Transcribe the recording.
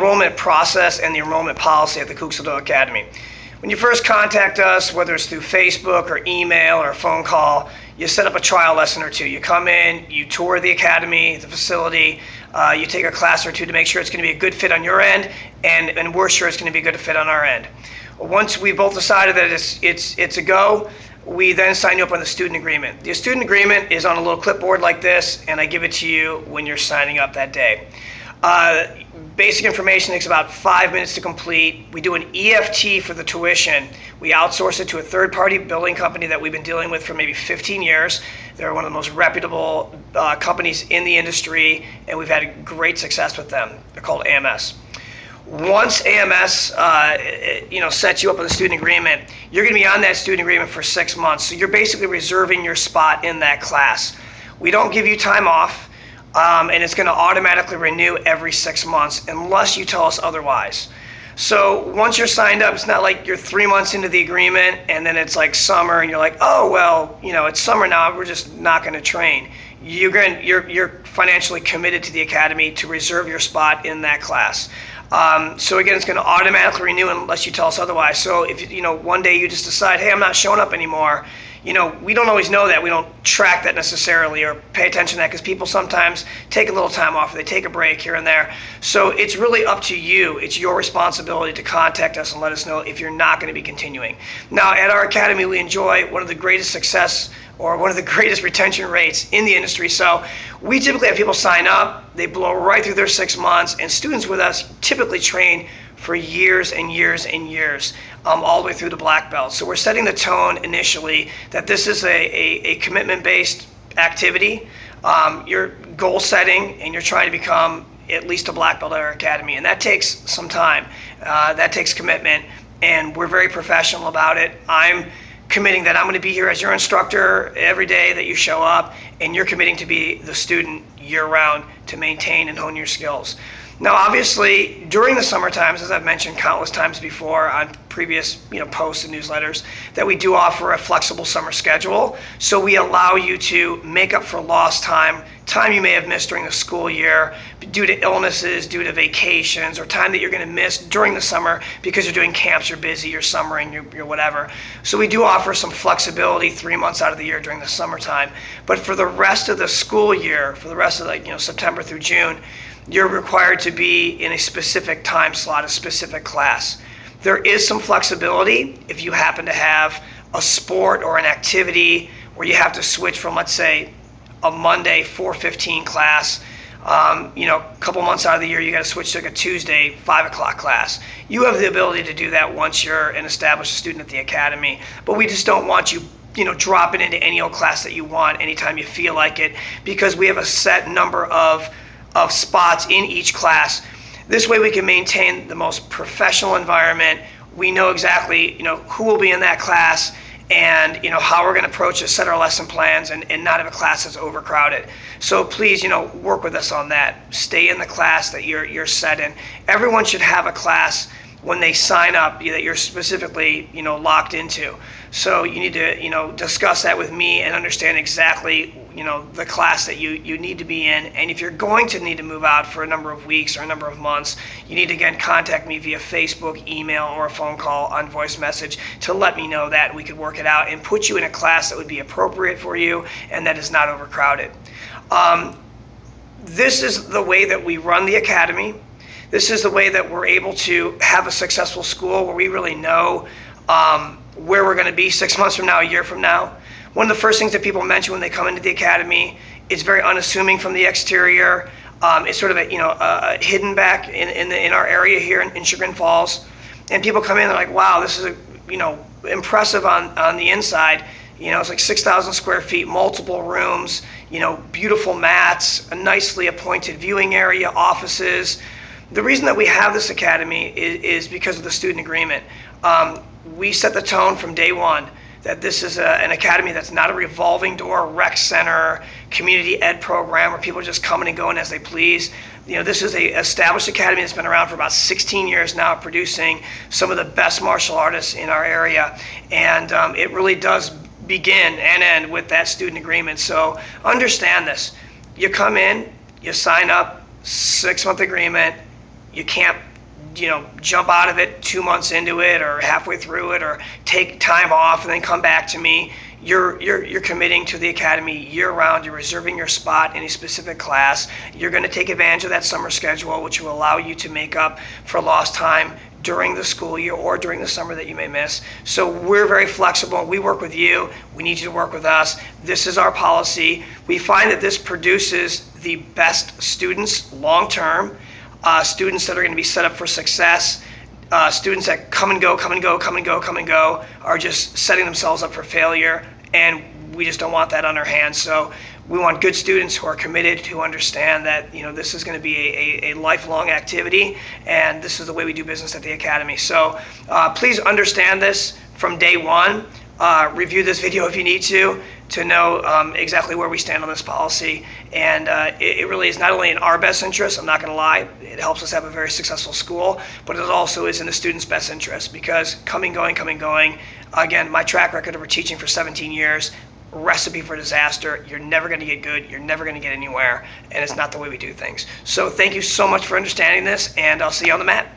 enrollment process and the enrollment policy at the Kuxaldo Academy. When you first contact us, whether it's through Facebook or email or phone call, you set up a trial lesson or two. You come in, you tour the academy, the facility, you take a class or two to make sure it's going to be a good fit on your end, and we're sure it's going to be a good fit on our end. Once we both decided that it's a go, we then sign you up on the student agreement. The student agreement is on a little clipboard like this, and I give it to you when you're signing up that day. Basic information takes about 5 minutes to complete. We do an EFT for the tuition. We outsource it to a third-party billing company that we've been dealing with for maybe 15 years. They're one of the most reputable companies in the industry, and we've had great success with them. They're called AMS. Once AMS sets you up with a student agreement, you're going to be on that student agreement for 6 months. So you're basically reserving your spot in that class. We don't give you time off, and it's going to automatically renew every 6 months unless you tell us otherwise. So once you're signed up, it's not like you're 3 months into the agreement and then it's like summer and you're like, oh, well, it's summer now, we're just not going to train. You're financially committed to the academy to reserve your spot in that class. So again, it's going to automatically renew unless you tell us otherwise. So if one day you just decide, hey, I'm not showing up anymore, we don't always know that. We don't track that necessarily or pay attention to that because people sometimes take a little time off or they take a break here and there. So it's really up to you. It's your responsibility to contact us and let us know if you're not going to be continuing. Now, at our academy, we enjoy one of the greatest success or one of the greatest retention rates in the industry. So we typically have people sign up, they blow right through their 6 months, and students with us typically train for years and years and years, all the way through the black belt. So we're setting the tone initially that this is a commitment-based activity. You're goal setting and you're trying to become at least a black belt at our academy, and that takes some time. That takes commitment, and we're very professional about it. I'm committing that I'm going to be here as your instructor every day that you show up, and you're committing to be the student year-round to maintain and hone your skills. Now, obviously, during the summer times, as I've mentioned countless times before on previous posts and newsletters, that we do offer a flexible summer schedule. So we allow you to make up for lost time you may have missed during the school year due to illnesses, due to vacations, or time that you're going to miss during the summer because you're doing camps, you're busy, you're summering, you're whatever. So we do offer some flexibility 3 months out of the year during the summertime. But for the rest of the school year, for the rest of September through June, you're required to be in a specific time slot, a specific class. There is some flexibility if you happen to have a sport or an activity where you have to switch from, let's say, a Monday 4:15 class. A couple months out of the year, you got to switch to like a Tuesday 5 o'clock class. You have the ability to do that once you're an established student at the academy, but we just don't want you dropping into any old class that you want anytime you feel like it, because we have a set number of spots in each class. This way we can maintain the most professional environment. We know exactly who will be in that class and how we're going to approach it, set our lesson plans, and not have a class that's overcrowded. So please work with us on that. Stay in the class that you're set in. Everyone should have a class when they sign up that you're specifically locked into. So you need to discuss that with me and understand exactly the class that you need to be in. And if you're going to need to move out for a number of weeks or a number of months, you need to again contact me via Facebook, email, or a phone call on voice message to let me know that, and we could work it out and put you in a class that would be appropriate for you and that is not overcrowded. This is the way that we run the academy. This is the way that we're able to have a successful school where we really know where we're going to be 6 months from now, a year from now. One of the first things that people mention when they come into the academy, it's very unassuming from the exterior. It's sort of a hidden back in our area here in Chagrin Falls, and people come in and they're like, wow, this is impressive on the inside. It's like 6,000 square feet, multiple rooms, beautiful mats, a nicely appointed viewing area, offices. The reason that we have this academy is because of the student agreement. We set the tone from day one that this is an academy that's not a revolving door rec center, community ed program where people are just coming and going as they please. This is a established academy that's been around for about 16 years now, producing some of the best martial artists in our area. And it really does begin and end with that student agreement. So understand this. You come in, you sign up, 6-month agreement. You can't jump out of it 2 months into it or halfway through it, or take time off and then come back to me. You're committing to the academy year round. You're reserving your spot in a specific class. You're going to take advantage of that summer schedule, which will allow you to make up for lost time during the school year or during the summer that you may miss. So we're very flexible. We work with you. We need you to work with us. This is our policy. We find that this produces the best students long term, students that are going to be set up for success. Students that come and go are just setting themselves up for failure, and we just don't want that on our hands. So we want good students who are committed, who understand that this is going to be a lifelong activity, and this is the way we do business at the academy. So please understand this from day one. Review this video if you need to know exactly where we stand on this policy. And it really is not only in our best interest, I'm not going to lie, it helps us have a very successful school, but it also is in the students' best interest, because coming, going, again, my track record of teaching for 17 years, recipe for disaster. You're never going to get good, you're never going to get anywhere, and it's not the way we do things. So thank you so much for understanding this, and I'll see you on the mat.